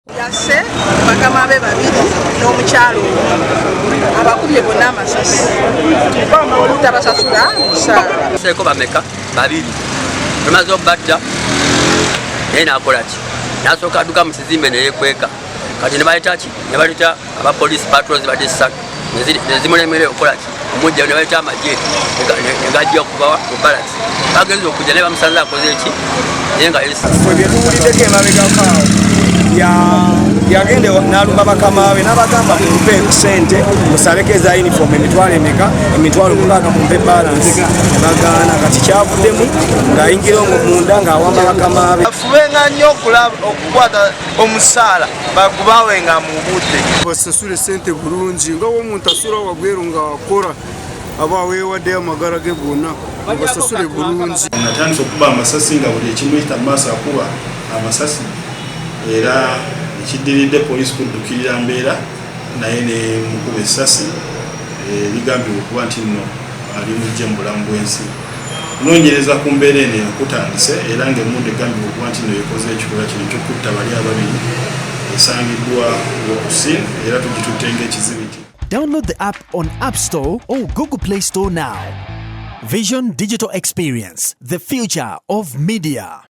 Yasse bakama be babiri n'omukyalo abakubye bonna amasasi olutabasasula musaala seko bameka babiri tumaze obatta naye nakolaki nasooka adduka mu kizimbe neyekweka kati nebaleta abapolisi patrols badde ssatu nezimulemere okolaki omujja nebaleta amagye negajja okuva mu balasi bagenza okujja naye bamusanze akoze eki naye nga byetuwuliddeko emabegakaawo yagende n'alumba bakama be n'abagamba mumpe ssente musaleko eza uniform emitwalo emeka emitwalo mukaaga mumpe balance nebagaana kati kyavuddemu ng'ayingira omwo munda ng'awamba bakama be afubenga nnyo okukwata omusaala bagubawenga mu budde basasule ssente bulungi nga womuntu asula wagweru ng'akora aba aweewaddeyo amagara ge gonna basasule bulungi. Natandika okuba amasasi nga buli ekimuyita mu maaso akuba amasasi era ekiddiridde poliisi kuddukirira mbeera naye ne mukuba essasi bigambibwa okuba nti nno ali mujje mu bulamu bw'ensi. Kunoonyereza ku mbeera eno kutandise era ng'emmundu egambibwa okuba nti nno yekoze ekikolwa kino ekyokutta bali ababiri esangiddwa Wokusini era tugitutte ng'ekizibiti. Download the app on App Store or Google Play Store now. Vision Digital Experience, the future of media.